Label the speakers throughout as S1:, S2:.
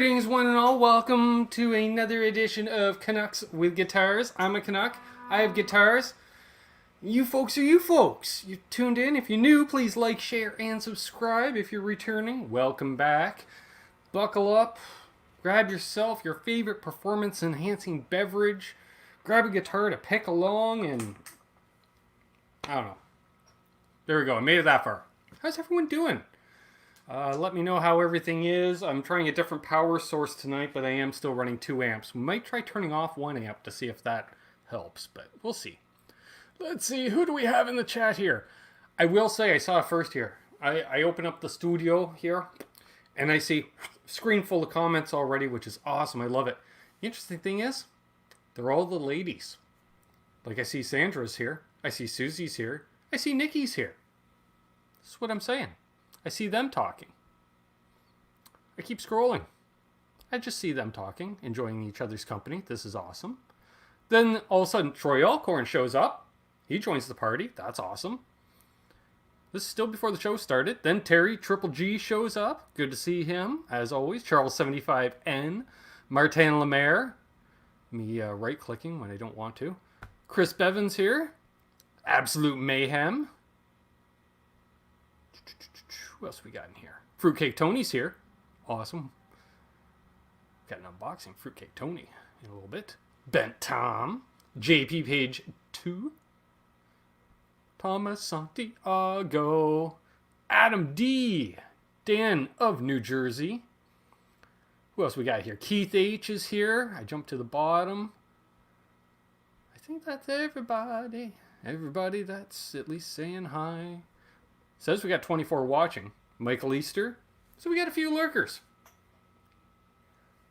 S1: Greetings, one and all. Welcome to another edition of Canucks with Guitars. I'm a Canuck. I have guitars. You folks are you folks. You tuned in. If you're new, please like, share, and subscribe. If you're returning, welcome back. Buckle up. Grab yourself your favorite performance-enhancing beverage. Grab a guitar to pick along, and I don't know. There we go. I made it that far. How's everyone doing? Let me know how everything is. I'm trying a different power source tonight, but I am still running 2 amps. We might try turning off 1 amp to see if that helps, but we'll see. Let's see, who do we have in the chat here? I will say I saw it first here. I open up the studio here, and I see a screen full of comments already, which is awesome. I love it. The interesting thing is, they're all the ladies. Like I see Sandra's here. I see Susie's here. I see Nikki's here. That's what I'm saying. I see them talking. I keep scrolling. I just see them talking, enjoying each other's company. This is awesome. Then all of a sudden, Troy Alcorn shows up. He joins the party. That's awesome. This is still before the show started. Then Terry Triple G shows up. Good to see him, as always. Charles 75N. Martin Lemaire. Me right-clicking when I don't want to. Chris Bevins here. Absolute Mayhem. Who else we got in here? Fruitcake Tony's here. Awesome. Got an unboxing. Fruitcake Tony in a little bit. Bent Tom. JP Page 2. Thomas Santiago. Adam D. Dan of New Jersey. Who else we got here? Keith H is here. I jumped to the bottom. I think that's everybody. Everybody that's at least saying hi. Says we got 24 watching. Michael Easter. So we got a few lurkers.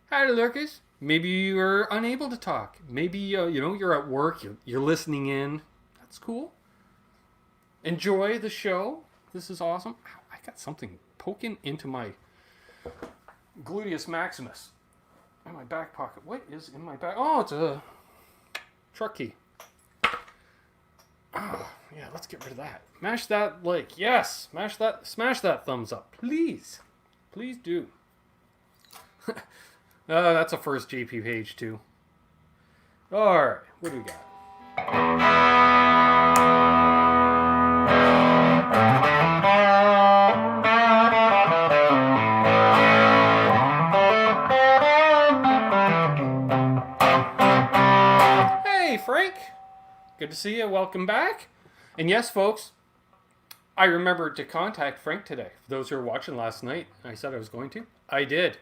S1: Hi, lurkers. Maybe you are unable to talk. Maybe you're at work. You're listening in. That's cool. Enjoy the show. This is awesome. Ow, I got something poking into my gluteus maximus in my back pocket. What is in my back? Oh, it's a truck key. Oh, yeah, let's get rid of that. Smash that like. Yes, smash that thumbs up. Please. Please do. That's a first JP Page too. Alright, what do we got? Hey, Frank. Good to see you. Welcome back. And yes, folks, I remembered to contact Frank today. For those who were watching last night, I said I was going to. I did.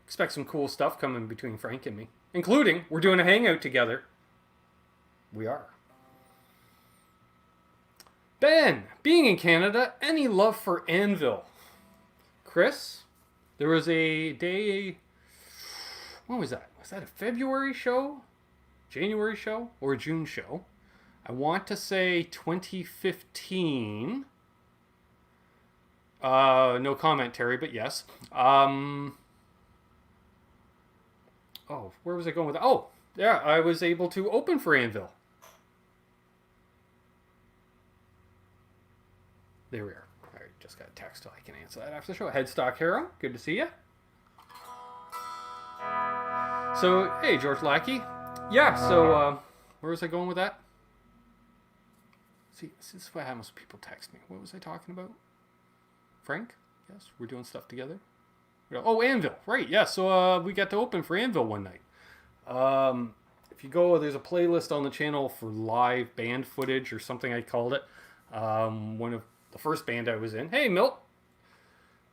S1: Expect some cool stuff coming between Frank and me. Including, we're doing a hangout together. We are. Ben, being in Canada, any love for Anvil? Chris, there was a day... When was that? Was that a February show? January show? Or a June show? I want to say 2015. No comment, Terry, but yes. Oh, where was I going with that? Oh, yeah, I was able to open for Anvil. There we are. All right, just got a text, so I can answer that after the show. Headstock Hero, good to see you. So, hey, George Lackey. Yeah, so, where was I going with that? See, this is what happens when people text me. What was I talking about? Frank? Yes, we're doing stuff together. Oh, Anvil. Right, yeah. So we got to open for Anvil one night. If you go, there's a playlist on the channel for live band footage or something I called it. One of the first band I was in. Hey, Milt.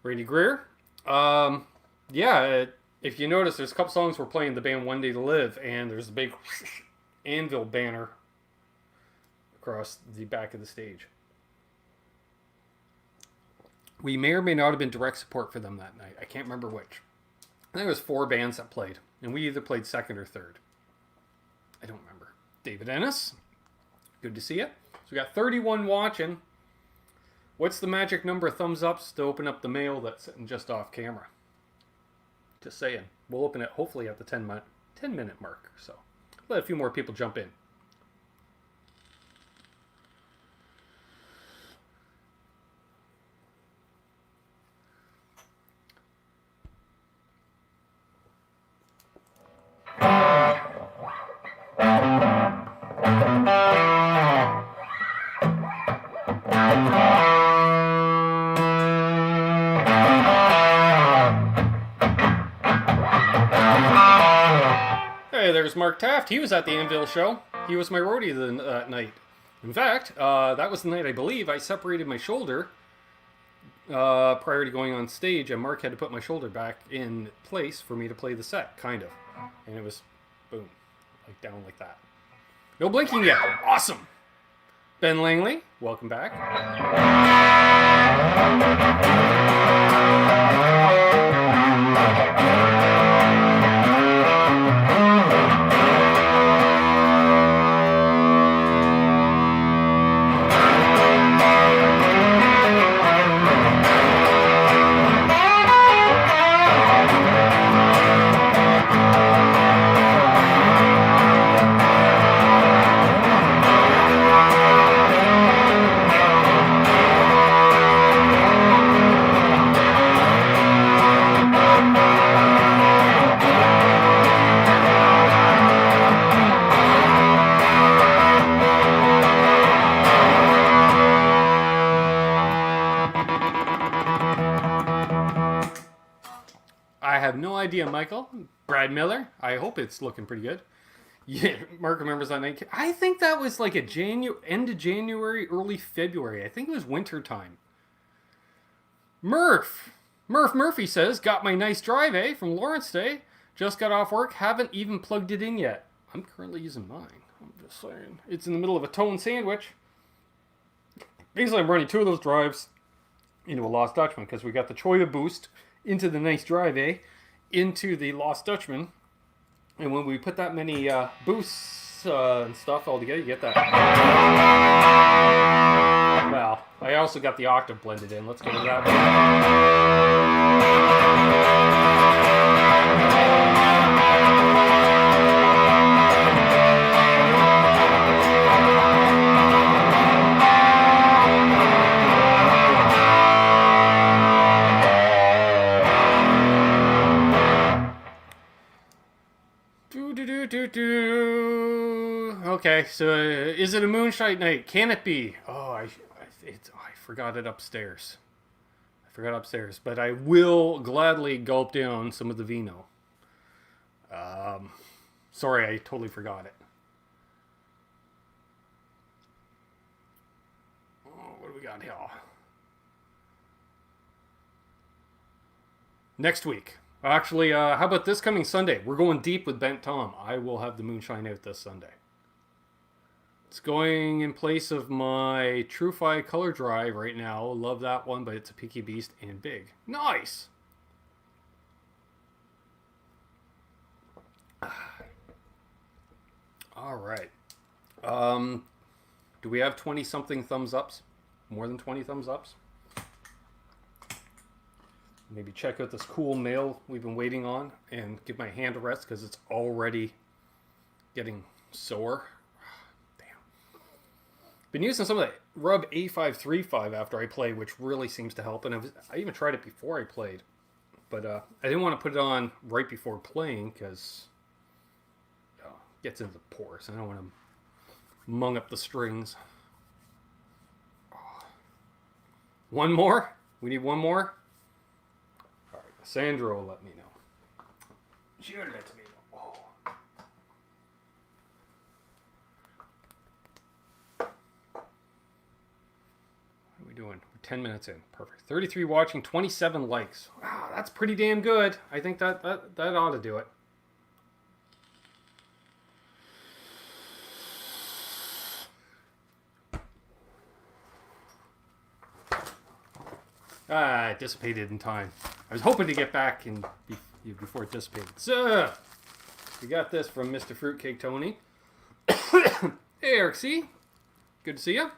S1: Brady Greer. Yeah, if you notice, there's a couple songs we're playing the band One Day to Live, and there's a big Anvil banner across the back of the stage. We may or may not have been direct support for them that night. I can't remember which. I think it was 4 bands that played, and we either played second or third. I don't remember. David Ennis, good to see you. So we got 31 watching. What's the magic number of thumbs ups to open up the mail that's sitting just off camera? Just saying. We'll open it hopefully at the 10-minute mark. So let a few more people jump in. there's Mark Taft. He was at the Anvil show. He was my roadie that night. In fact, that was the night I believe I separated my shoulder prior to going on stage, and Mark had to put my shoulder back in place for me to play the set, kind of. And it was, boom, like down like that. No blinking yet. Awesome. Ben Langley, welcome back. I have no idea, Michael. Brad Miller. I hope it's looking pretty good. Yeah, Mark remembers that night. I think that was like a end of January, early February. I think it was winter time. Murph Murphy says, got my nice drive, eh? From Lawrence today. Just got off work. Haven't even plugged it in yet. I'm currently using mine. I'm just saying. It's in the middle of a tone sandwich. Basically, I'm running two of those drives into a Lost Dutchman because we got the Choya boost into the nice drive, eh? Into the Lost Dutchman. And when we put that many boosts and stuff all together, you get that. Well, I also got the octave blended in. Let's go to Okay, so is it a moonshine night? Can it be? Oh, I forgot it upstairs. But I will gladly gulp down some of the vino. Sorry, I totally forgot it. Oh, what do we got here? Next week. Actually, how about this coming Sunday? We're going deep with Bent Tom. I will have the moonshine out this Sunday. It's going in place of my TrueFi Color Drive right now. Love that one, but it's a Peaky Beast and big. Nice! All right. Do we have 20-something thumbs ups? More than 20 thumbs ups? Maybe check out this cool mail we've been waiting on and give my hand a rest because it's already getting sore. Damn. Been using some of that Rub A535 after I play, which really seems to help. And I even tried it before I played. But I didn't want to put it on right before playing because it gets into the pores. I don't want to mung up the strings. One more? We need one more? Sandra will let me know. She would let me know. Oh. What are we doing? We're 10 minutes in. Perfect. 33 watching, 27 likes. Wow, that's pretty damn good. I think that ought to do it. It dissipated in time. I was hoping to get back in before it dissipated. So, we got this from Mr. Fruitcake Tony. Hey, Eric C. Good to see you.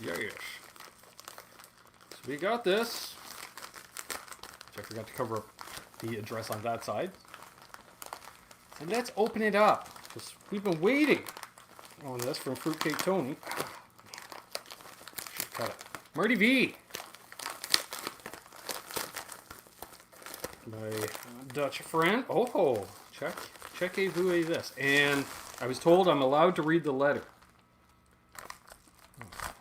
S1: Yes. So we got this. Which I forgot to cover up the address on that side. And let's open it up. We've been waiting on this from Fruitcake Tony. Should cut it. Marty V. My Dutch friend. Oh, check-a-vous this. And I was told I'm allowed to read the letter.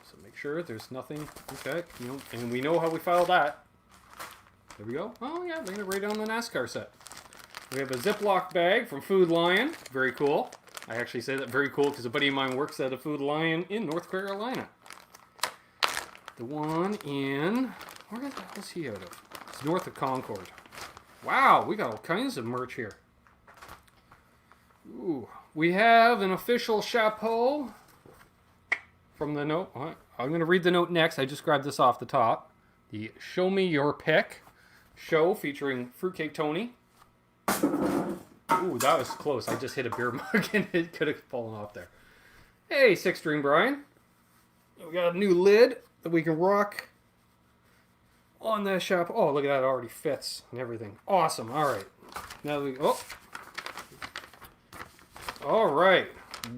S1: So make sure there's nothing. Okay, and we know how we file that. There we go. Oh yeah, laying it right on the NASCAR set. We have a Ziploc bag from Food Lion. Very cool. I actually say that very cool because a buddy of mine works at a Food Lion in North Carolina. The one in... Where the hell is he out of? It's north of Concord. Wow, we got all kinds of merch here. Ooh. We have an official chapeau from the note. I'm going to read the note next. I just grabbed this off the top. The Show Me Your Pick show featuring Fruitcake Tony. Ooh, that was close. I just hit a beer mug and it could have fallen off there. Hey, Six String Brian. We got a new lid that we can rock on the shop. Oh, look at that. It already fits and everything. Awesome. All right. Now we... Oh. All right.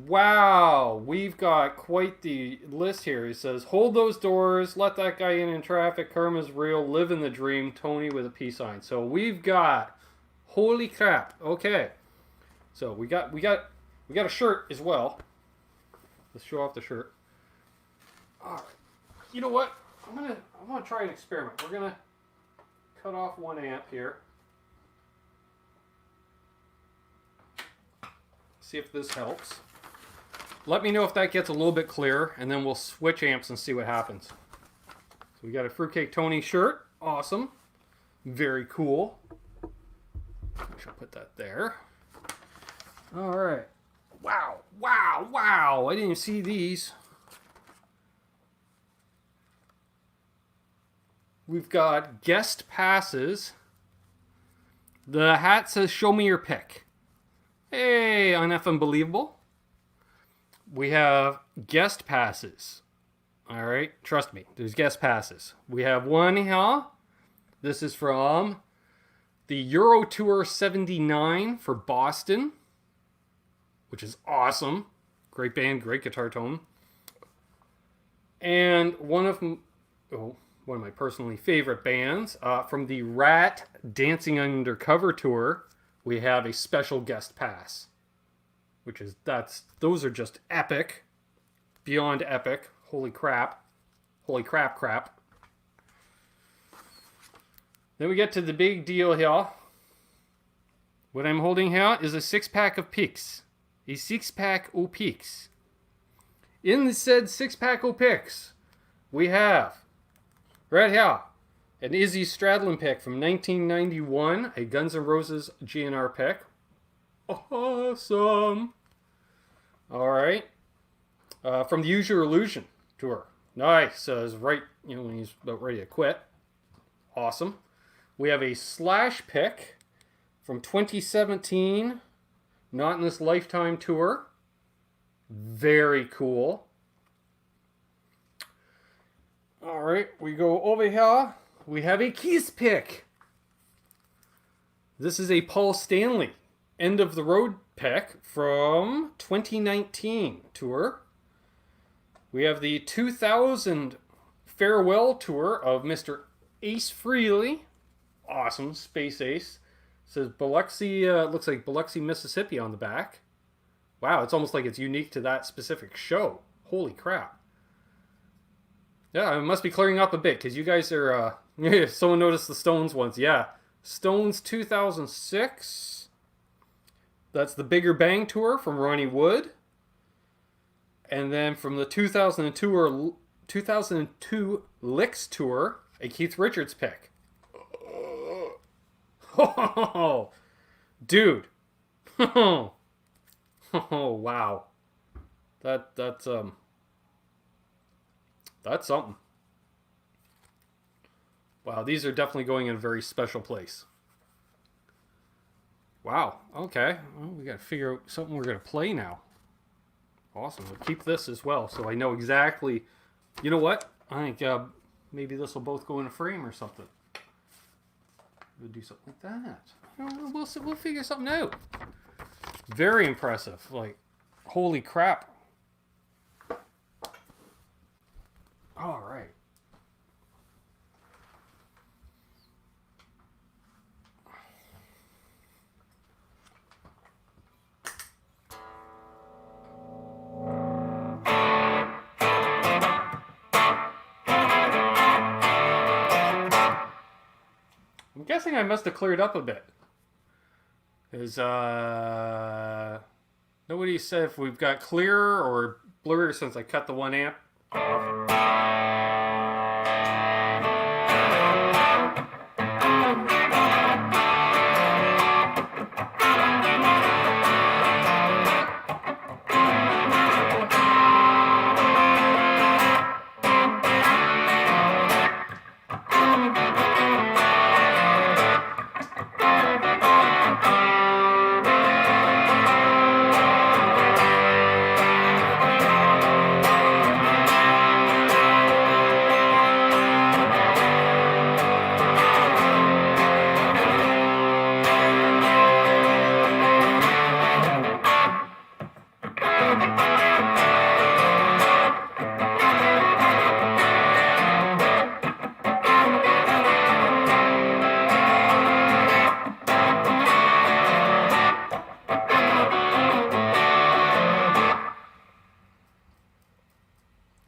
S1: Wow. We've got quite the list here. It says, hold those doors. Let that guy in traffic. Karma's real. Live in the dream. Tony with a peace sign. So we've got... Holy crap. Okay. So we got a shirt as well. Let's show off the shirt. All right. You know what? I'm gonna try an experiment. We're gonna cut off one amp here. See if this helps. Let me know if that gets a little bit clearer, and then we'll switch amps and see what happens. So we got a Fruitcake Tony shirt. Awesome. Very cool. I should put that there. All right. Wow, wow, wow. I didn't see these. We've got guest passes. The hat says, show me your pick. Hey, unbelievable. We have guest passes. All right, trust me, there's guest passes. We have one here. This is from the Euro Tour 79 for Boston, which is awesome. Great band, great guitar tone. And one of my personally favorite bands, from the Rat Dancing Undercover Tour, we have a special guest pass, which is, those are just epic, beyond epic. Holy crap. Holy crap. Then we get to the big deal here. What I'm holding here is a 6-pack of picks. A 6-pack of picks. In the said 6-pack of picks, we have, right here, an Izzy Stradlin pick from 1991. A Guns N' Roses GNR pick. Awesome. Alright. From the Use Your Illusion tour. Nice. So it's right, when he's about ready to quit. Awesome. We have a Slash pick from 2017, Not in This Lifetime tour. Very cool. All right, we go over here. We have a Kiss pick. This is a Paul Stanley End of the Road pick from 2019 tour. We have the 2000 farewell tour of Mr. Ace Frehley. Awesome, Space Ace. It says Biloxi, looks like Biloxi, Mississippi on the back. Wow, it's almost like it's unique to that specific show. Holy crap. Yeah, it must be clearing up a bit, because you guys are, someone noticed the Stones ones. Yeah, Stones 2006. That's the Bigger Bang tour from Ronnie Wood. And then from the 2002 Licks tour, a Keith Richards pick. Oh, dude. Oh, wow. That's something. Wow, these are definitely going in a very special place. Wow, okay. Well, we got to figure out something we're going to play now. Awesome. We'll keep this as well, so I know exactly. You know what? I think maybe this will both go in a frame or something. We'll do something like that. I don't know. We'll figure something out. Very impressive. Like, holy crap. All right. I'm guessing I must have cleared up a bit. Is nobody said if we've got clearer or blurrier since I cut the 1 amp off.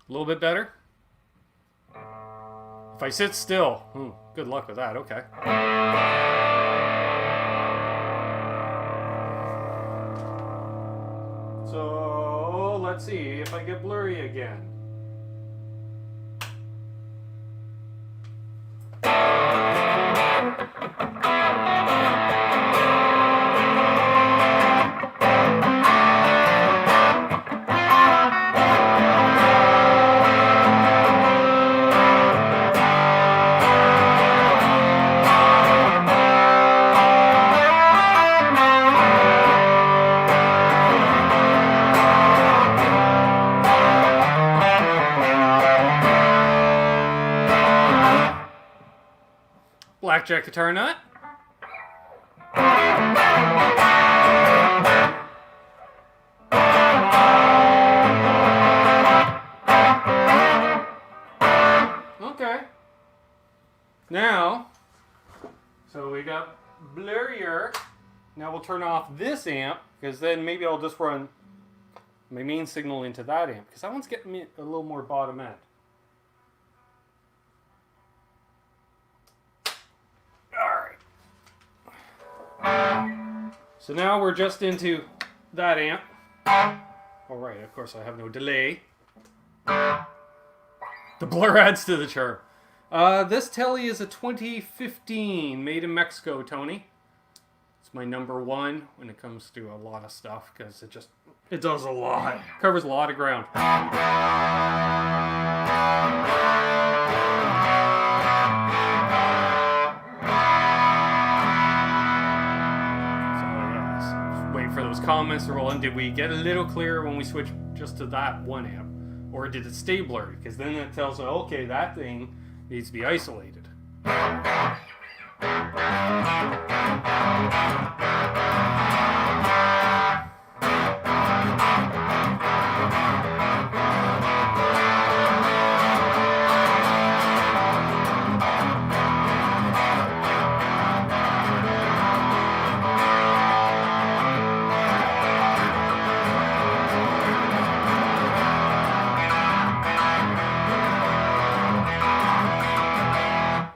S1: A little bit better. If I sit still, good luck with that. Okay. So let's see if I get blurry again. Blackjack guitar nut. Okay. Now, so we got blurrier. Now we'll turn off this amp, because then maybe I'll just run my main signal into that amp, because that one's getting me a little more bottom end. So now we're just into that amp. Alright, of course I have no delay. The blur adds to the charm. This telly is a 2015, made in Mexico, Tony. It's my number one when it comes to a lot of stuff, because it does a lot. Covers a lot of ground. For those comments to roll in, did we get a little clearer when we switched just to that 1 amp, or did it stay blurry? Because then it tells us, okay, that thing needs to be isolated.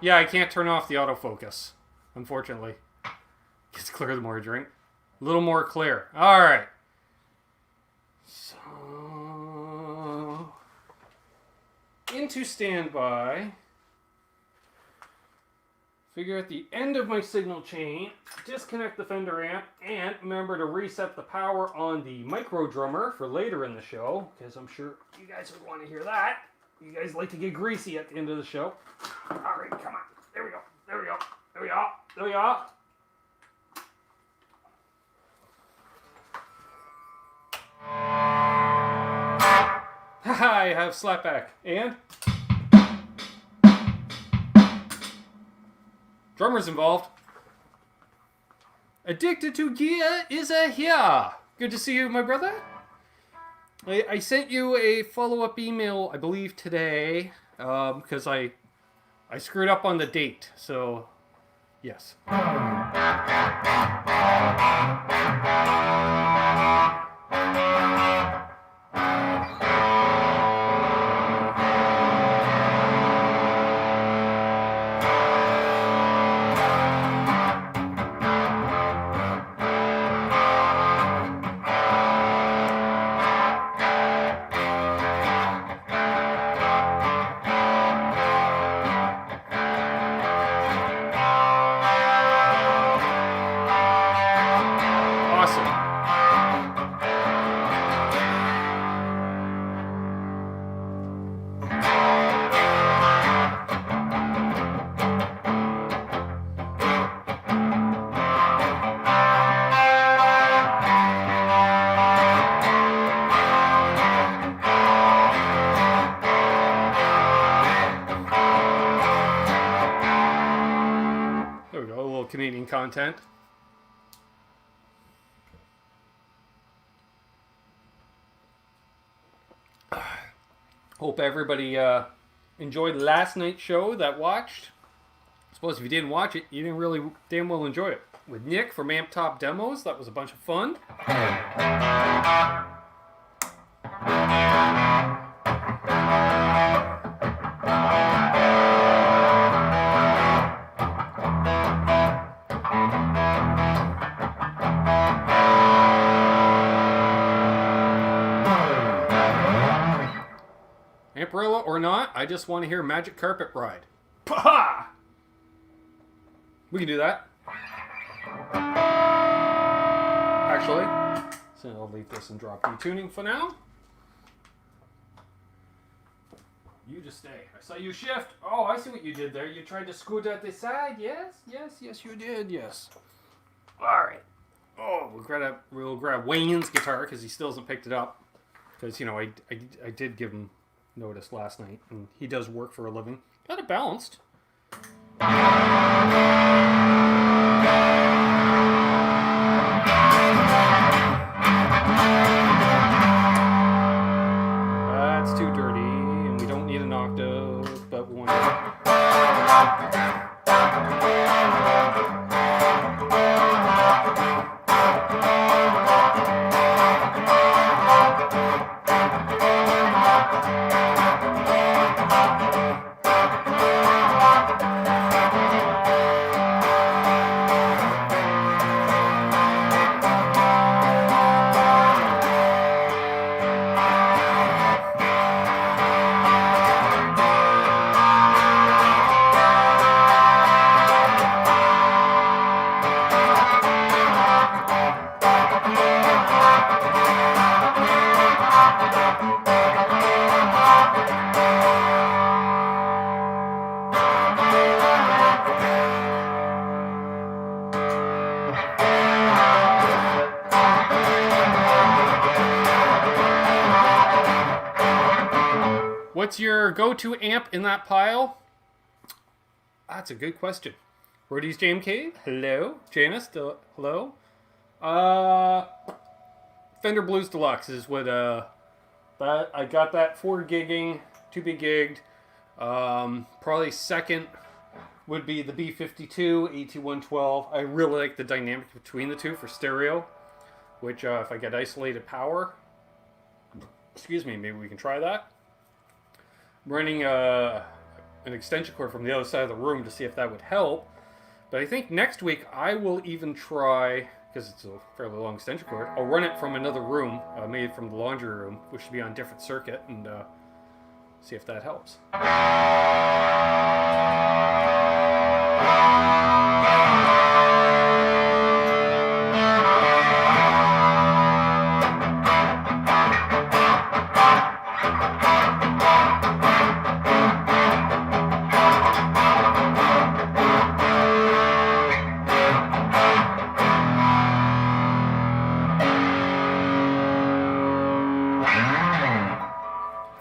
S1: Yeah, I can't turn off the autofocus, unfortunately. Gets clear the more I drink. A little more clear. Alright. So, into standby. Figure at the end of my signal chain, disconnect the Fender amp, and remember to reset the power on the micro drummer for later in the show, because I'm sure you guys would want to hear that. You guys like to get greasy at the end of the show. Alright, come on. There we go. There we go. There we go. There we go. Haha, I have slapback. And? Drummer's involved. Addicted to gear is a here. Good to see you, my brother. I sent you a follow-up email, I believe, today, because I screwed up on the date, so, yes. Canadian content. Hope everybody enjoyed last night's show that watched. I suppose if you didn't watch it, you didn't really damn well enjoy it. With Nick from Amp Top Demos, that was a bunch of fun. Amparilla or not, I just want to hear Magic Carpet Ride. Paha! We can do that. Actually, so I'll leave this and drop E-tuning for now. You just stay. I saw you shift. Oh, I see what you did there. You tried to scoot at the side. Yes, you did. Yes. All right. Oh, we'll grab Wayne's guitar because he still hasn't picked it up. Because I did give him notice last night, and he does work for a living. Got it balanced. That's too dirty, and we don't need an octave, but we want to... What's your go-to amp in that pile? That's a good question. Brody's JMK, hello. Janice, hello. Fender Blues Deluxe is what I got that for gigging, to be gigged. Probably second would be the B52 AT112. I really like the dynamic between the two for stereo, which if I get isolated power, excuse me, maybe we can try that. I'm running an extension cord from the other side of the room to see if that would help. But I think next week I will even try, because it's a fairly long extension cord, I'll run it from another room, made from the laundry room, which should be on a different circuit, and see if that helps.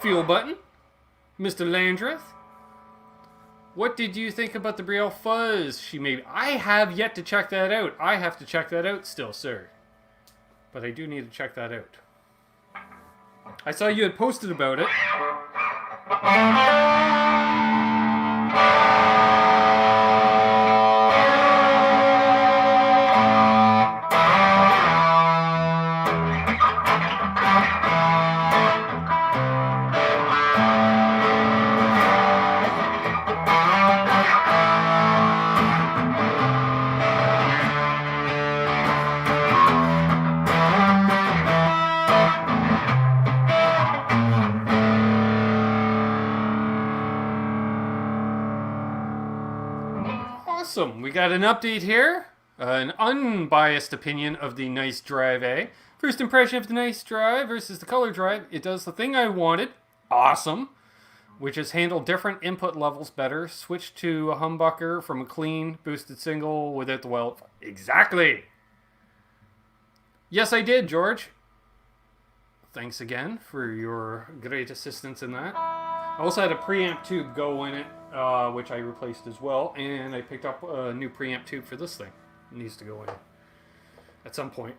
S1: Fuel button. Mr. Landreth, what did you think about the Brielle Fuzz she made? I have yet to check that out. I have to check that out still, sir. But I do need to check that out. I saw you had posted about it. Awesome. We got an update here. An unbiased opinion of the Nice Drive A. First impression of the Nice Drive versus the Color Drive. It does the thing I wanted. Awesome. Which is handle different input levels better. Switch to a humbucker from a clean boosted single without the weld. Exactly. Yes, I did, George. Thanks again for your great assistance in that. also had a preamp tube go in it, which I replaced as well, and I picked up a new preamp tube for this thing. It needs to go in at some point.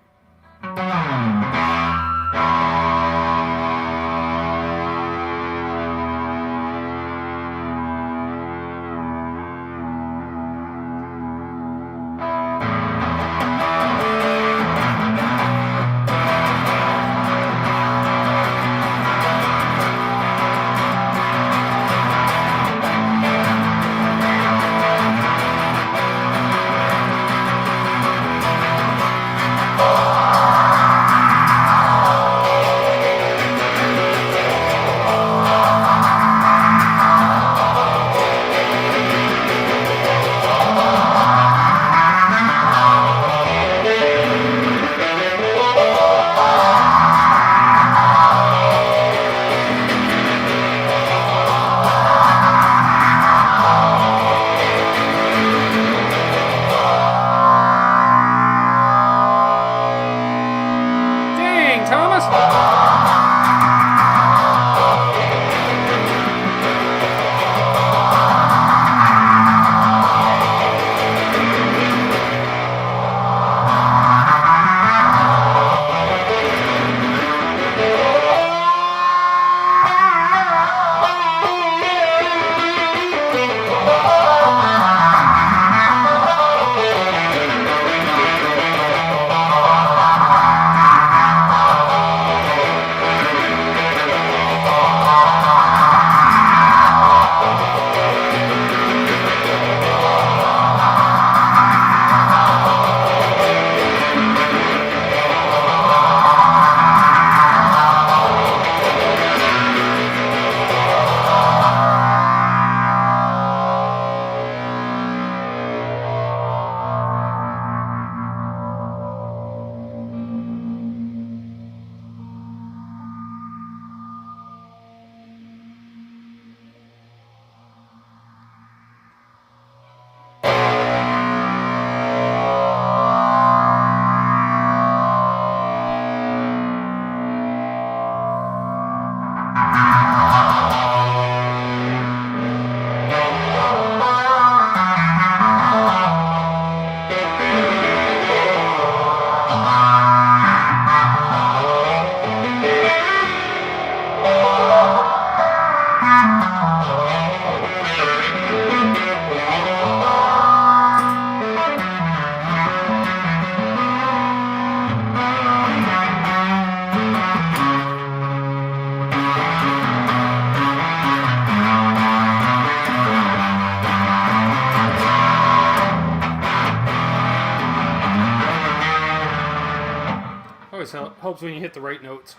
S1: Always helps when you hit the right notes.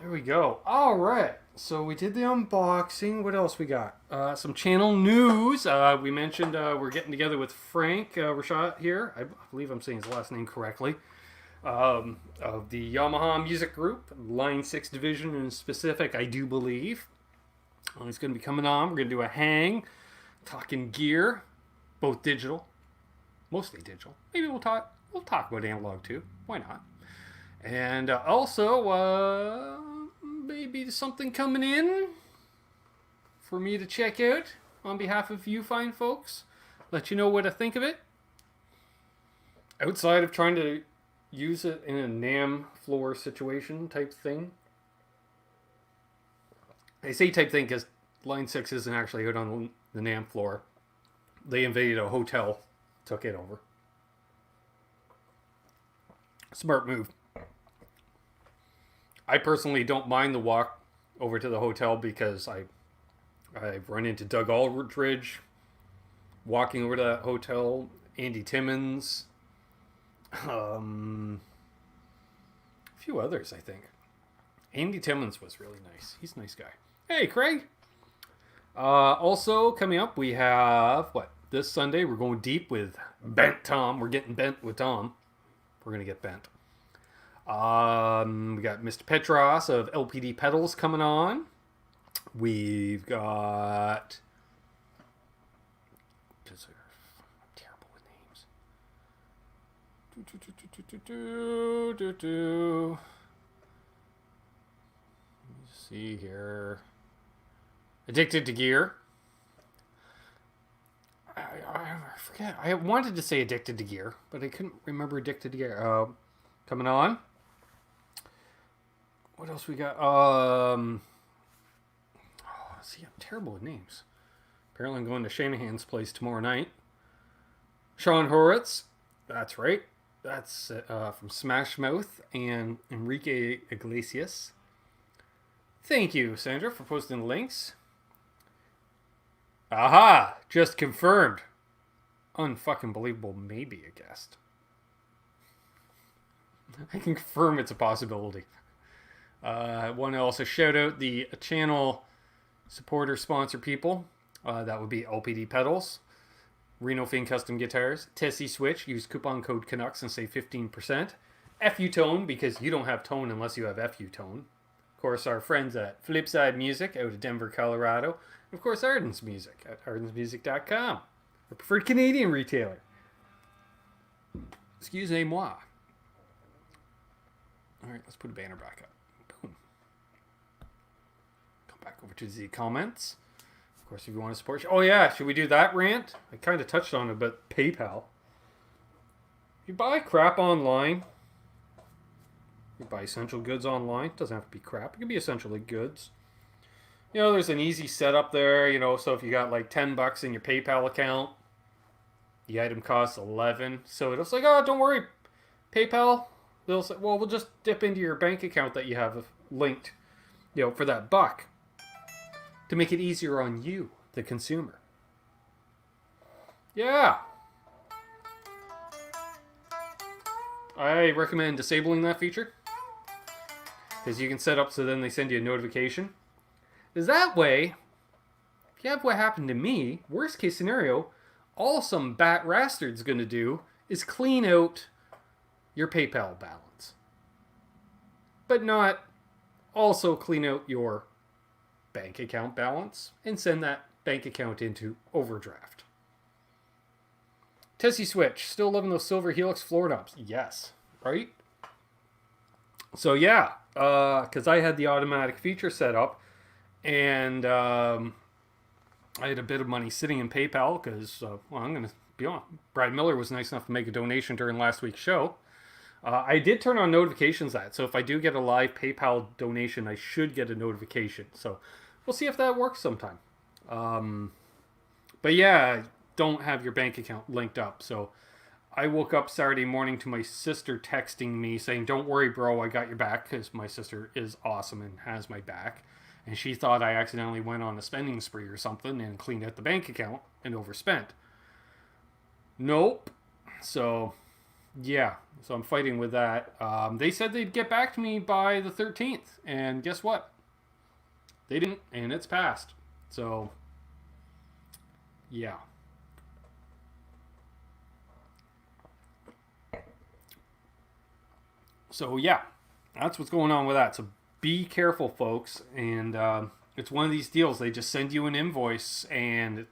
S1: There we go. All right. So we did the unboxing. What else we got? Some channel news. We mentioned we're getting together with Frank Rashad here. I believe I'm saying his last name correctly. Of the Yamaha Music Group, Line 6 division in specific, I do believe. He's going to be coming on. We're going to do a hang, talking gear, both digital, mostly digital. Maybe we'll talk about analog too. Why not? And also, maybe something coming in for me to check out on behalf of you fine folks. Let you know what I think of it. Outside of trying to use it in a NAMM floor situation type thing. I say type thing because Line 6 isn't actually out on the NAMM floor. They invaded a hotel, took it over. Smart move. I personally don't mind the walk over to the hotel because I've run into Doug Aldridge walking over to that hotel, Andy Timmons, a few others, I think. Andy Timmons was really nice. He's a nice guy. Hey, Craig. Also, coming up, we have, this Sunday, we're going deep with Bent Tom. We're getting bent with Tom. We're going to get bent. We got Mr. Petross of LPD Pedals coming on. We've got... I'm terrible with names. See here. Addicted to Gear. I forget. I wanted to say Addicted to Gear, but I couldn't remember Addicted to Gear. Coming on. What else we got? See, I'm terrible with names. Apparently I'm going to Shanahan's place tomorrow night. Sean Horwitz. That's right. That's from Smash Mouth and Enrique Iglesias. Thank you, Sandra, for posting the links. Aha! Just confirmed. Unfucking believable, maybe a guest. I can confirm it's a possibility. I want to also shout out the channel supporter sponsor people. That would be LPD Pedals, Reno Fin Custom Guitars, Tesi Switch. Use coupon code Canucks and save 15%. FU Tone, because you don't have tone unless you have FU Tone. Of course, our friends at Flipside Music out of Denver, Colorado. And of course, Ardens Music at ardensmusic.com. Our preferred Canadian retailer. Excusez-moi. Alright, let's put a banner back up. Boom. Come back over to the comments. Of course, if you want to support... Oh yeah, should we do that rant? I kind of touched on it, but PayPal. You buy crap online... You buy essential goods online. It doesn't have to be crap. It can be essentially goods. You know, there's an easy setup there. You know, so if you got like $10 in your PayPal account, the item costs $11. So it's like, oh, don't worry, PayPal. They'll say, well, we'll just dip into your bank account that you have linked, you know, for that buck, to make it easier on you, the consumer. Yeah. I recommend disabling that feature, because you can set up so then they send you a notification. Because that way, if you have what happened to me, worst case scenario, all some bat rastard's going to do is clean out your PayPal balance. But not also clean out your bank account balance and send that bank account into overdraft. Tesi Switch, still loving those silver Helix floor knobs. Yes, right? So yeah, because I had the automatic feature set up, and I had a bit of money sitting in PayPal because, well, I'm going to be honest, Brad Miller was nice enough to make a donation during last week's show. I did turn on notifications so if I do get a live PayPal donation, I should get a notification. So we'll see if that works sometime. But yeah, don't have your bank account linked up. So I woke up Saturday morning to my sister texting me saying, don't worry, bro, I got your back, because my sister is awesome and has my back. And she thought I accidentally went on a spending spree or something and cleaned out the bank account and overspent. Nope. So, yeah. So I'm fighting with that. They said they'd get back to me by the 13th. And guess what? They didn't, and it's passed. So, yeah. So, yeah. That's what's going on with that. So, be careful, folks. And it's one of these deals. They just send you an invoice, and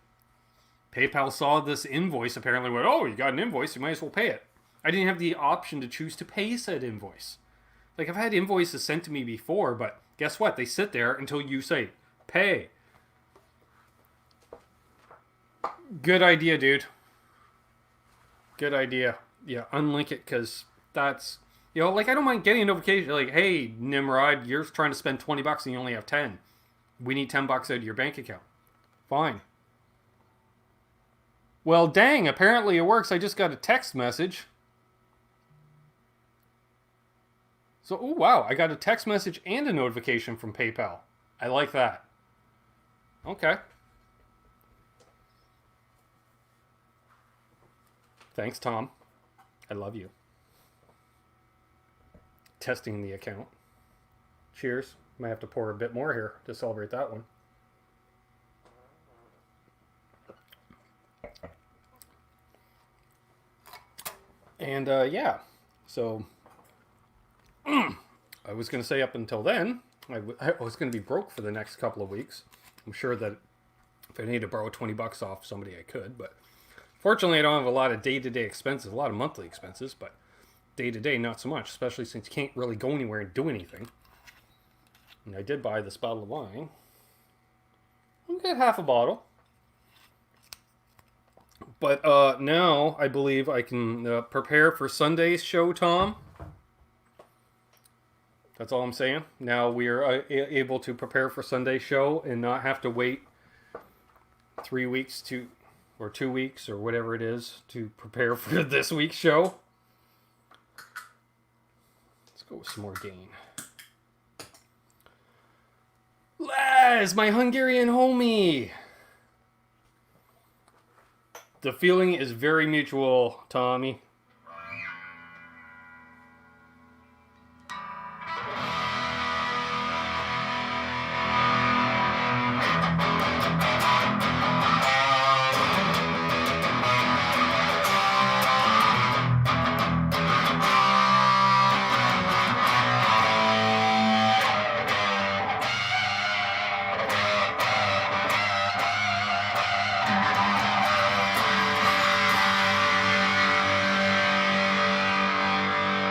S1: PayPal saw this invoice, apparently went, oh, you got an invoice, you might as well pay it. I didn't have the option to choose to pay said invoice. Like, I've had invoices sent to me before, but guess what? They sit there until you say, pay. Good idea, dude. Good idea. Yeah, unlink it, because that's... You know, like, I don't mind getting a notification, like, hey, Nimrod, you're trying to spend $20 and you only have 10. We need $10 out of your bank account. Fine. Well, dang, apparently it works. I just got a text message. So, oh, wow, I got a text message and a notification from PayPal. I like that. Okay. Thanks, Tom. I love you. Testing the account. Cheers. Might have to pour a bit more here to celebrate that one. And yeah, so I was going to say up until then, I was going to be broke for the next couple of weeks. I'm sure that if I need to borrow $20 off somebody, I could, but fortunately I don't have a lot of day-to-day expenses, a lot of monthly expenses, but day to day, not so much, especially since you can't really go anywhere and do anything. And I did buy this bottle of wine. I'll get half a bottle. But now I believe I can prepare for Sunday's show, Tom. That's all I'm saying. Now we are able to prepare for Sunday's show and not have to wait 3 weeks or 2 weeks or whatever it is to prepare for this week's show. Let's go with some more gain. Laz, my Hungarian homie. The feeling is very mutual, Tommy.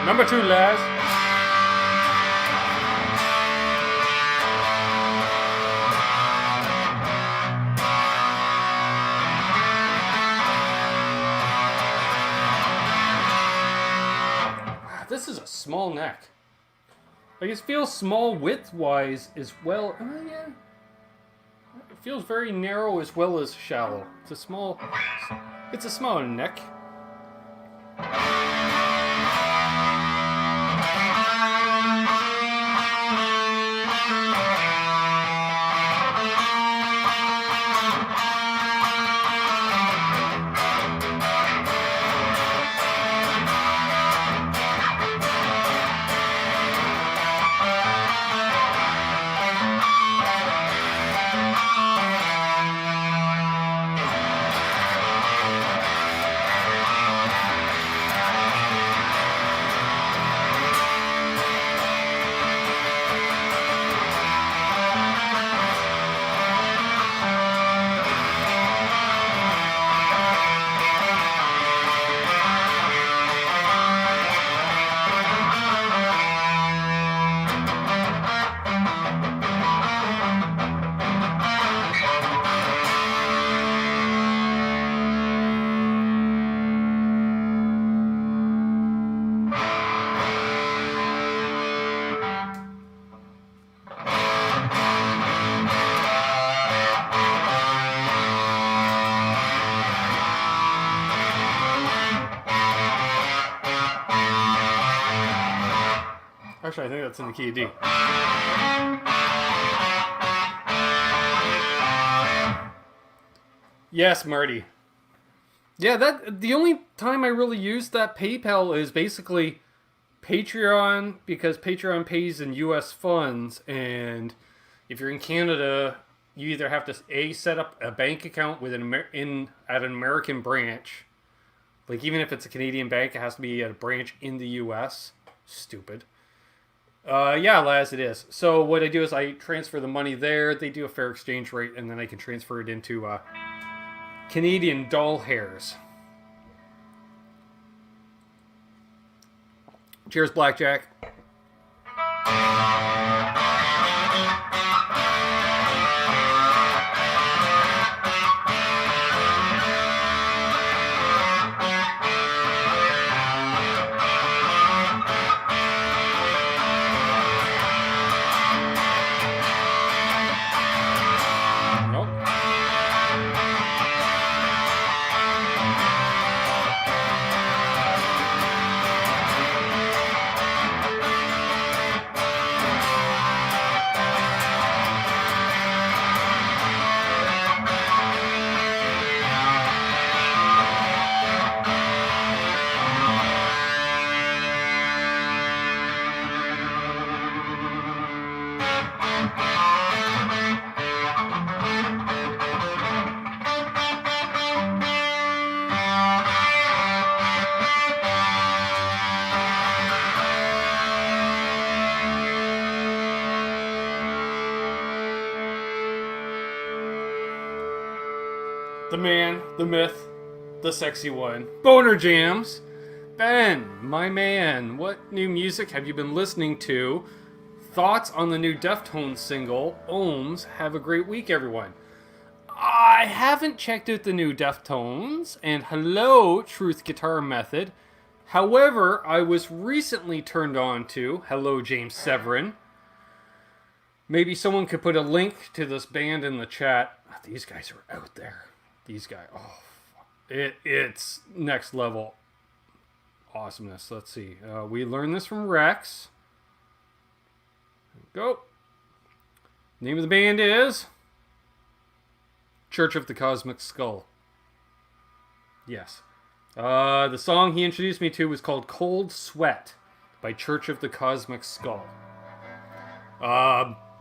S1: Number 2, Laz. This is a small neck. Like, it feels small width-wise as well. Yeah. It feels very narrow as well as shallow. It's a small neck. Actually, I think that's in the key of D. Yes, Marty. Yeah, the only time I really use that PayPal is basically Patreon, because Patreon pays in US funds, and if you're in Canada, you either have to set up a bank account with at an American branch. Like, even if it's a Canadian bank, it has to be at a branch in the US. Stupid. Yeah, Laz, it is. So what I do is I transfer the money there. They do a fair exchange rate, and then I can transfer it into Canadian doll hairs. Cheers, Blackjack. The man, the myth, the sexy one. Boner Jams. Ben, my man, what new music have you been listening to? Thoughts on the new Deftones single, Ohms? Have a great week, everyone. I haven't checked out the new Deftones, and hello, Truth Guitar Method. However, I was recently turned on to, hello, James Severin. Maybe someone could put a link to this band in the chat. These guys are out there. These guys, it's next level awesomeness. Let's see. We learned this from Rex. Go. Name of the band is Church of the Cosmic Skull. Yes. The song he introduced me to was called Cold Sweat by Church of the Cosmic Skull.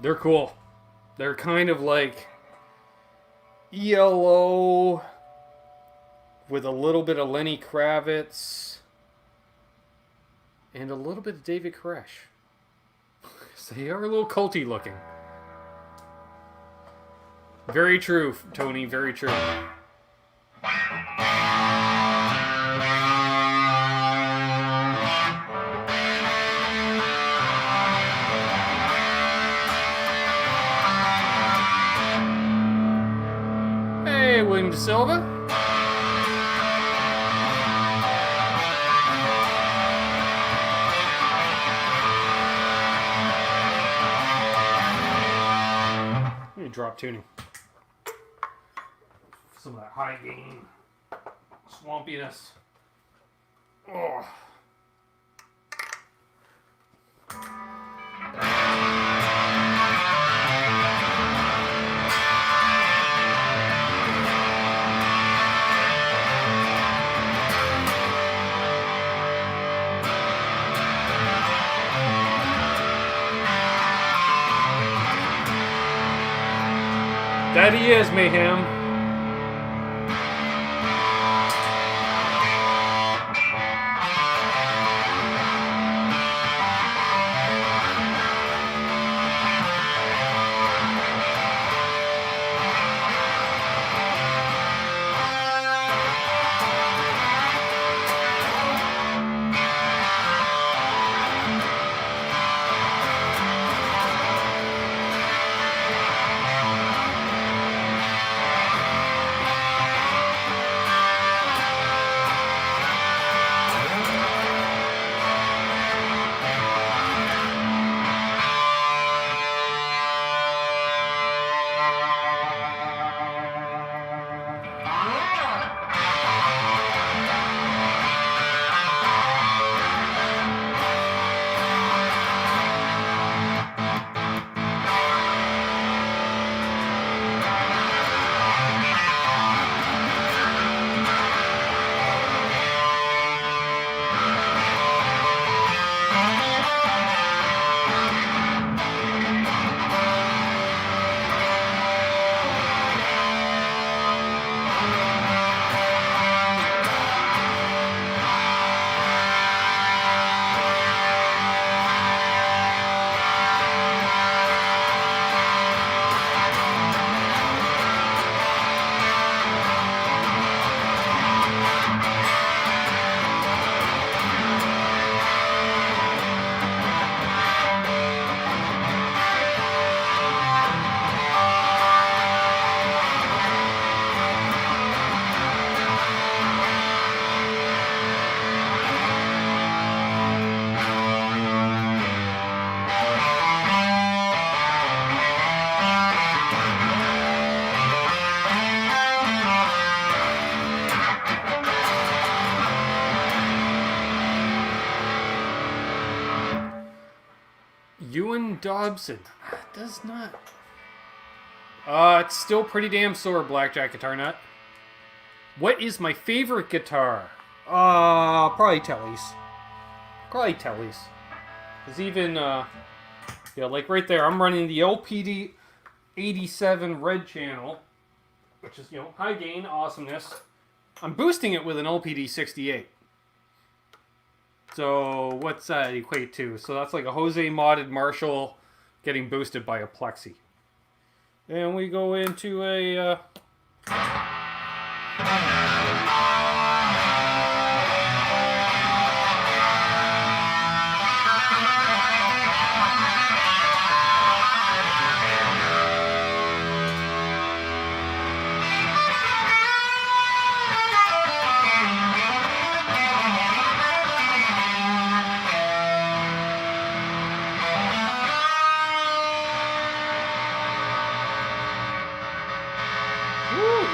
S1: They're cool. They're kind of like ELO with a little bit of Lenny Kravitz and a little bit of David Koresh. So they are a little culty looking. Very true, Tony. Very true. Hey, William De Silva. Drop tuning. Some of that high gain swampiness. Oh. That he is, Mayhem. Dobson. Does not. It's still pretty damn sore, Blackjack Guitar Nut. What is my favorite guitar? Probably Telly's. Probably Telly's. Because even, like right there, I'm running the LPD 87 red channel, which is, high gain, awesomeness. I'm boosting it with an LPD 68. So what's that equate to? So that's like a Jose modded Marshall getting boosted by a Plexi. And we go into a...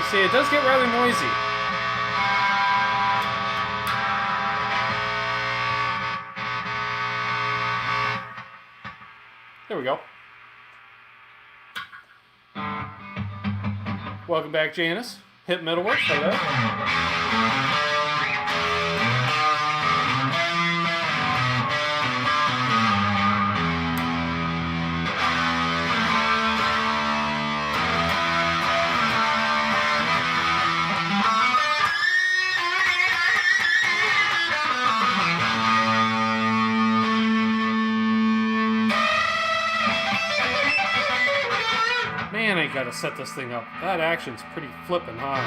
S1: See, it does get rather noisy. There we go. Welcome back, Janice. Hit Metalworks. Hello. Man, I gotta set this thing up. That action's pretty flippin' high.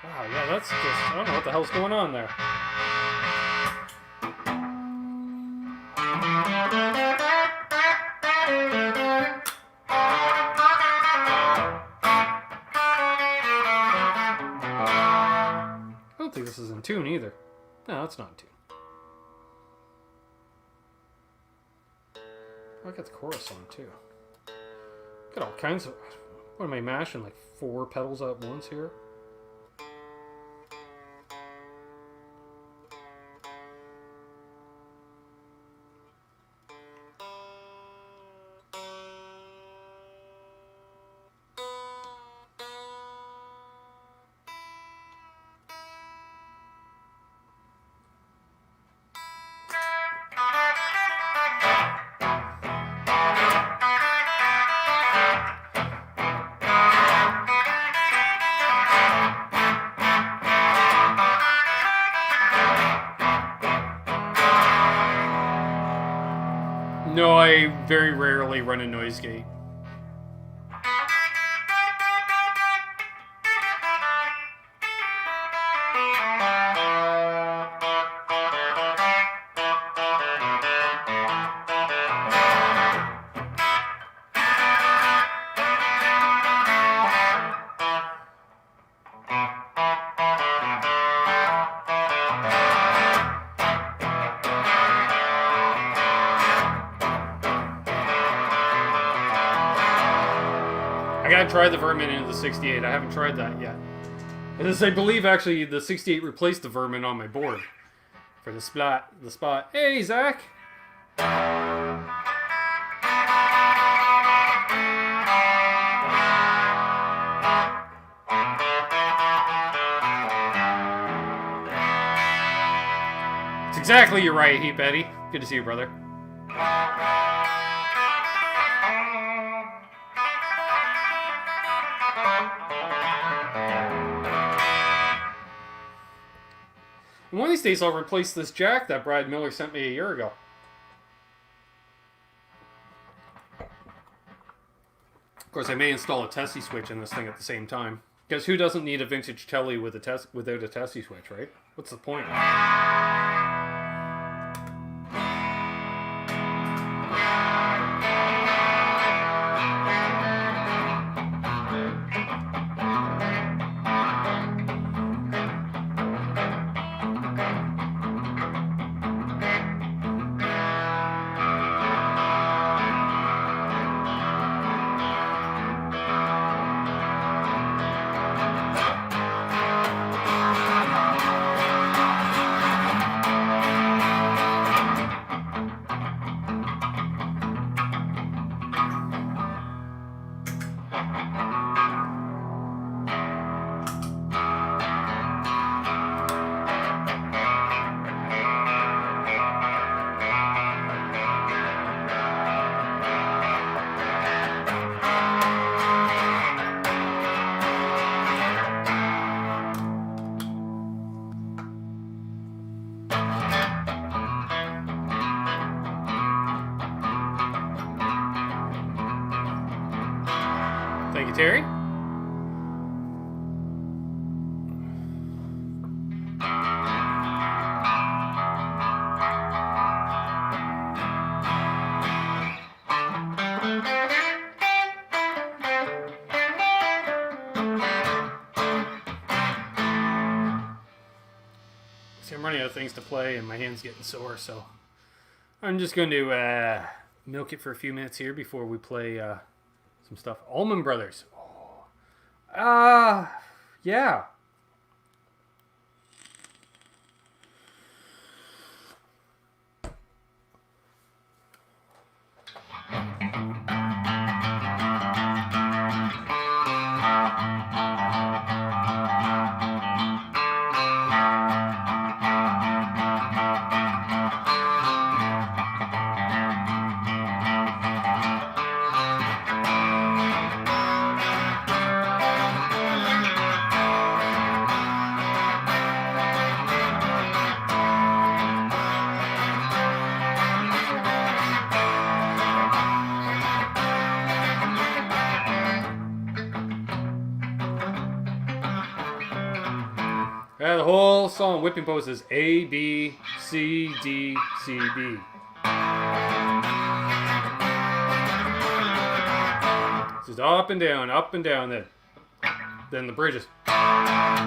S1: Wow, yeah, that's just... I don't know what the hell's going on there. I don't think this is in tune either. No, it's not in tune. I got the chorus on too. Got all kinds of... What am I mashing? Like 4 pedals at once here? No, I very rarely run a noise gate. I gotta try the Vermin into the 68. I haven't tried that yet. As I believe actually the 68 replaced the Vermin on my board for the spot. Hey, Zach. It's exactly you're right, Heap Eddie. Good to see you, brother. One of these days I'll replace this jack that Brad Miller sent me a year ago. Of course, I may install a Tesi Switch in this thing at the same time. Because who doesn't need a vintage telly with without a Tesi Switch, right? What's the point? Thank you, Terry. See, I'm running out of things to play and my hand's getting sore, so I'm just going to milk it for a few minutes here before we play some stuff. Allman Brothers. Yeah. The whole song, Whipping Post, is A, B, C, D, C, B. It's just up and down, then the bridges. I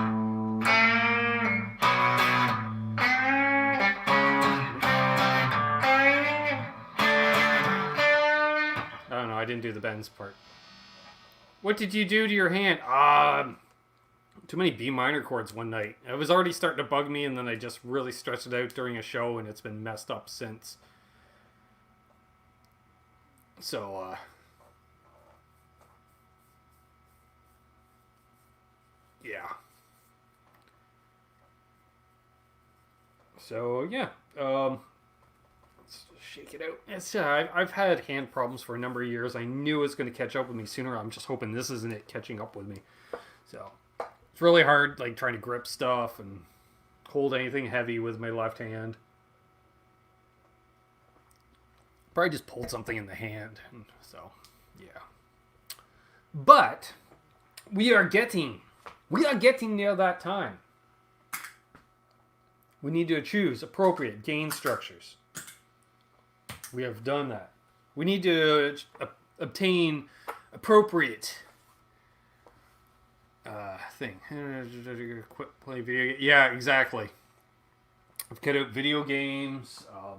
S1: don't know, I didn't do the Ben's part. What did you do to your hand? Too many B minor chords one night. It was already starting to bug me, and then I just really stretched it out during a show, and it's been messed up since. So, yeah. So, yeah. Let's shake it out. It's, I've had hand problems for a number of years. I knew it was going to catch up with me sooner. I'm just hoping this isn't it catching up with me. So... it's really hard, like, trying to grip stuff and hold anything heavy with my left hand. Probably just pulled something in the hand. So, yeah. But, we are getting near that time. We need to choose appropriate gain structures. We have done that. We need to obtain appropriate... thing. Quit playing video games. Yeah, exactly. I've cut out video games. I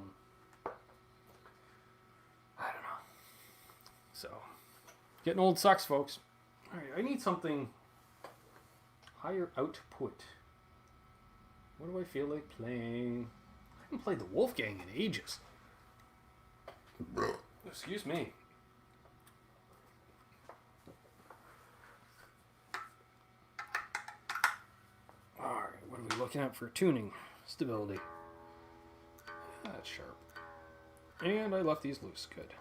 S1: don't know. So, getting old sucks, folks. Alright, I need something higher output. What do I feel like playing? I haven't played the Wolfgang in ages. Excuse me. What are we looking at for tuning? Stability. That's sharp. And I left these loose. Good.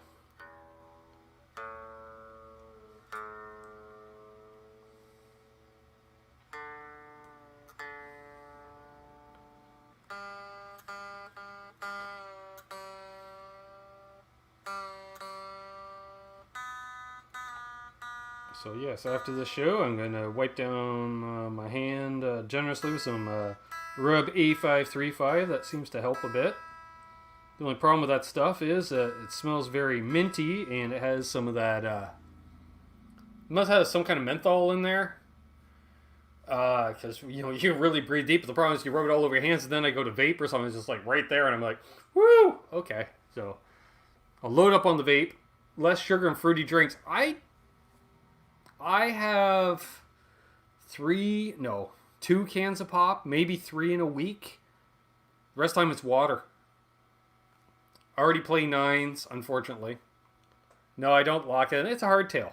S1: So yes, after this show, I'm going to wipe down my hand generously with some Rub A535. That seems to help a bit. The only problem with that stuff is it smells very minty, and it has some of that... it must have some kind of menthol in there. Because, you can really breathe deep. But the problem is you rub it all over your hands, and then I go to vape or something. It's just like right there, and I'm like, woo! Okay, so I'll load up on the vape. Less sugar and fruity drinks. I have 2 cans of pop, maybe 3 in a week. The rest of the time it's water. I already play 9s, unfortunately. No, I don't lock it. It's a hardtail.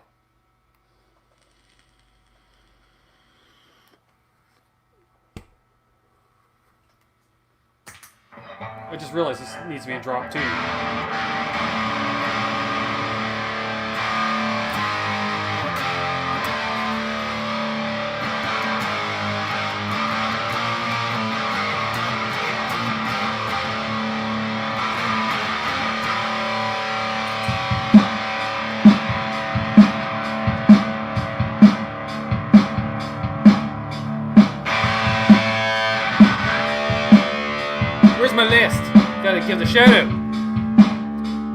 S1: I just realized this needs to be a drop too. My list. Gotta give the shout out.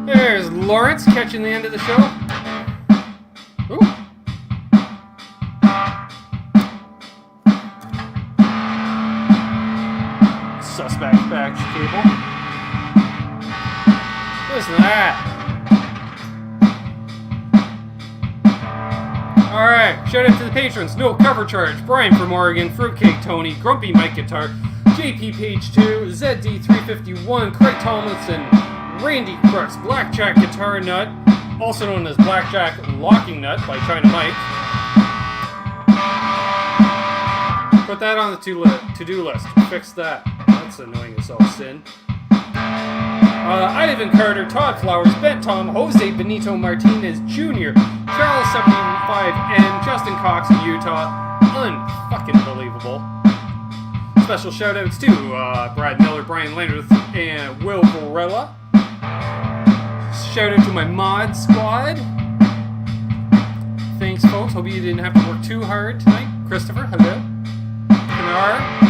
S1: There's Lawrence catching the end of the show. Ooh. Suspect batch cable. Listen to that. Shout out to the patrons. No cover charge. Brian from Oregon. Fruitcake Tony. Grumpy Mike Guitar. JP Page 2. ZD351. Craig Tomlinson. Randy Crux. Blackjack Guitar Nut. Also known as Blackjack Locking Nut by China Mike. Put that on the to-do list. Fix that. That's annoying as all sin. Ivan Carter, Todd Flowers, Ben Tom, Jose Benito Martinez Jr., Charles 75, and Justin Cox in Utah. Unfucking believable. Special shout outs to Brad Miller, Brian Landreth, and Will Varela. Shout out to my mod squad. Thanks, folks. Hope you didn't have to work too hard tonight. Christopher, hello. Pinar.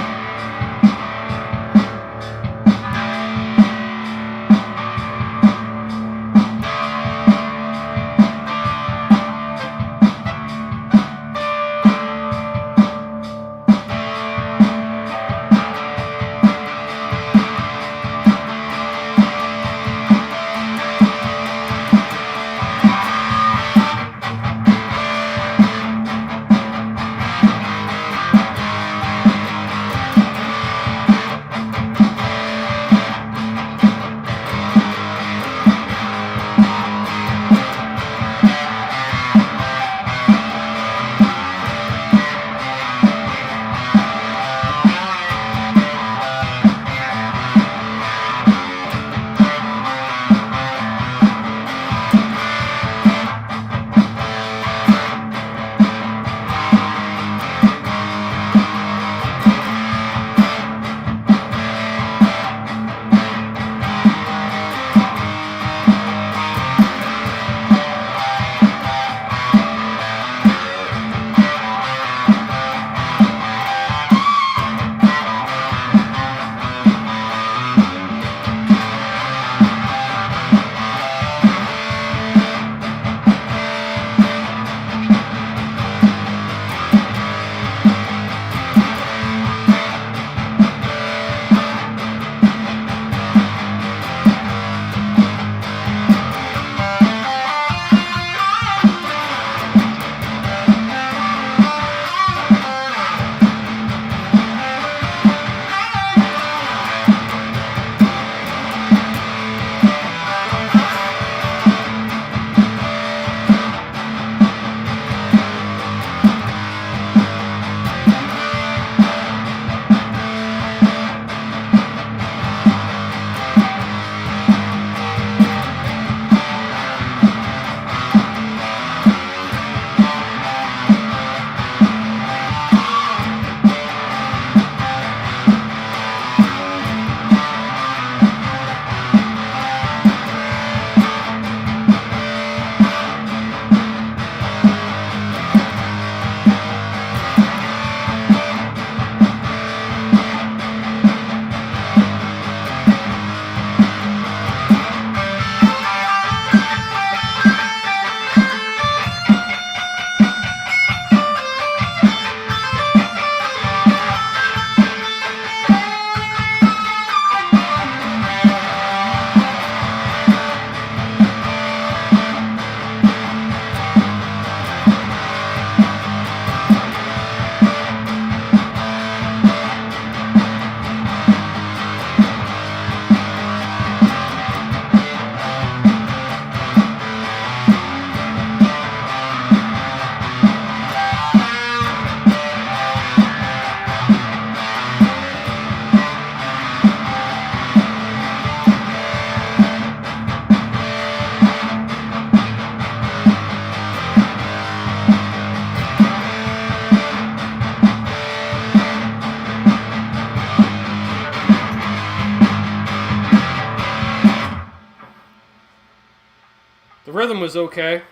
S1: The rhythm was okay.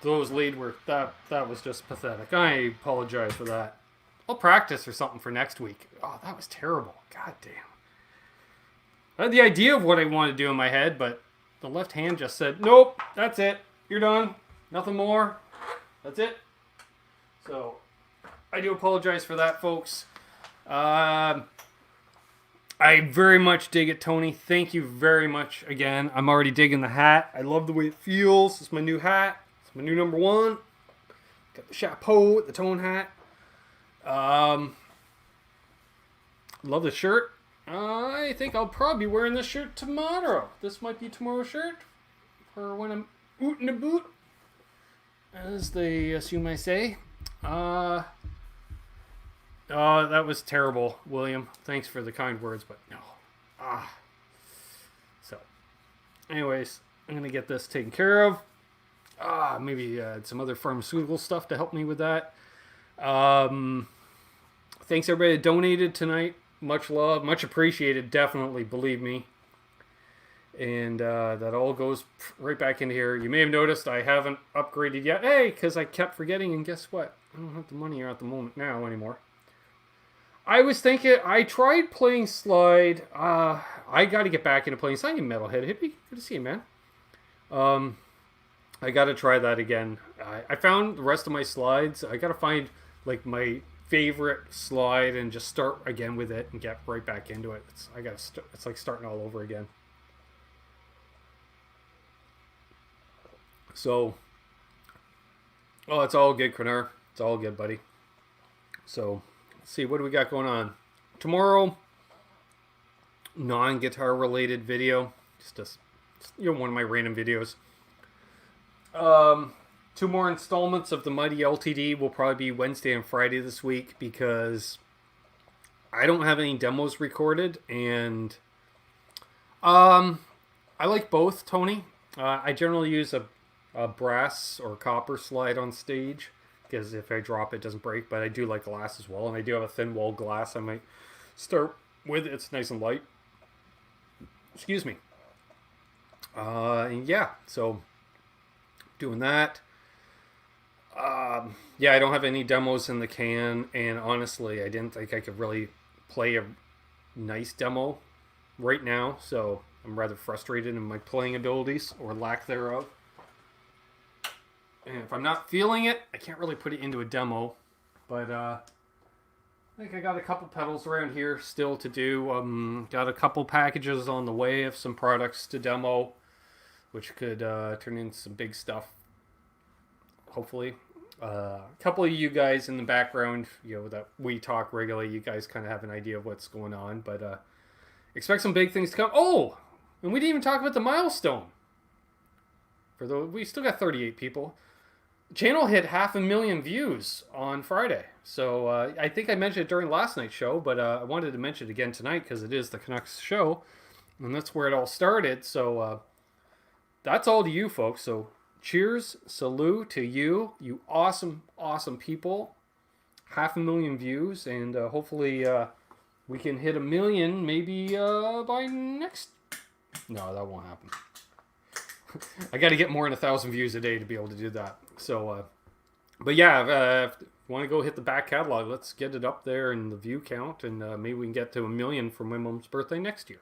S1: Those lead were that was just pathetic. I apologize for that. I'll practice or something for next week. Oh, that was terrible. God damn. I had the idea of what I wanted to do in my head, but the left hand just said, nope, that's it. You're done. Nothing more. That's it. So, I do apologize for that, folks. I very much dig it, Tony. Thank you very much again. I'm already digging the hat. I love the way it feels. It's my new hat. It's my new number one. Got the chapeau, the tone hat. Love the shirt. I think I'll probably be wearing this shirt tomorrow. This might be tomorrow's shirt for when I'm ootin' a boot, as they assume I say. That was terrible, William. Thanks for the kind words, but no. So, anyways, I'm going to get this taken care of. Maybe some other pharmaceutical stuff to help me with that. Thanks everybody that donated tonight. Much love, much appreciated, definitely, believe me. And that all goes right back in here. You may have noticed I haven't upgraded yet. Hey, because I kept forgetting, and guess what? I don't have the money at the moment now anymore. I was thinking, I tried playing slide. I got to get back into playing slide. Metalhead Hippie, good to see you, man. I got to try that again. I found the rest of my slides. I got to find like my favorite slide and just start again with it and get right back into it. It's like starting all over again. So, it's all good, Krenar. It's all good, buddy. So, let's see, what do we got going on? Tomorrow, non-guitar related video. Just one of my random videos. 2 more installments of the Mighty LTD will probably be Wednesday and Friday this week because I don't have any demos recorded, and I like both, Tony. I generally use a brass or copper slide on stage because if I drop it doesn't break, but I do like glass as well, and I do have a thin wall glass I might start with. It's nice and light. Excuse me. Yeah, so doing that. Yeah, I don't have any demos in the can, and honestly, I didn't think I could really play a nice demo right now, so I'm rather frustrated in my playing abilities, or lack thereof. And if I'm not feeling it, I can't really put it into a demo, but I think I got a couple pedals around here still to do. Got a couple packages on the way of some products to demo, which could turn into some big stuff, hopefully. A couple of you guys in the background, that we talk regularly, you guys kind of have an idea of what's going on, but expect some big things to come. Oh, and we didn't even talk about the Milestone. We still got 38 people. The channel hit 500,000 views on Friday, so I think I mentioned it during last night's show, but I wanted to mention it again tonight because it is the Canucks show, and that's where it all started. So that's all to you folks. So cheers, salute to you awesome, awesome people. 500,000 views, and hopefully we can hit 1 million maybe by next... No, that won't happen. I got to get more than 1,000 views a day to be able to do that. So, but yeah, if you want to go hit the back catalog, let's get it up there in the view count, and maybe we can get to 1 million for my mom's birthday next year.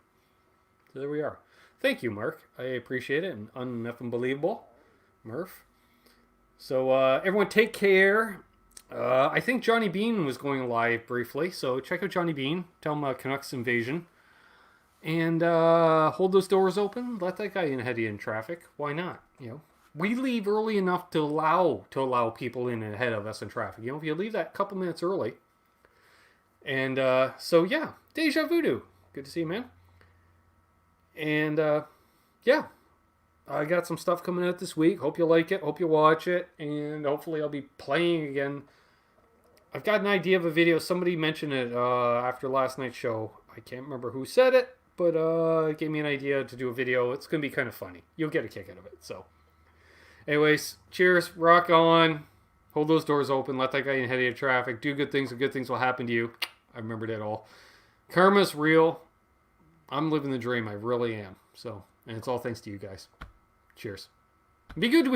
S1: So there we are. Thank you, Mark. I appreciate it, and unbelievable. Murph. So everyone take care. I think Johnny Bean was going live briefly, so check out Johnny Bean. Tell him Canucks Invasion. And hold those doors open. Let that guy in ahead of you in traffic. Why not? We leave early enough to allow people in ahead of us in traffic. If you leave that couple minutes early. And so yeah, Deja Voodoo. Good to see you, man. And yeah. I got some stuff coming out this week. Hope you like it. Hope you watch it. And hopefully I'll be playing again. I've got an idea of a video. Somebody mentioned it after last night's show. I can't remember who said it, but it gave me an idea to do a video. It's going to be kind of funny. You'll get a kick out of it. So anyways, cheers. Rock on. Hold those doors open. Let that guy in ahead of your traffic. Do good things and good things will happen to you. I remembered it all. Karma's real. I'm living the dream. I really am. So, and it's all thanks to you guys. Cheers. Be good to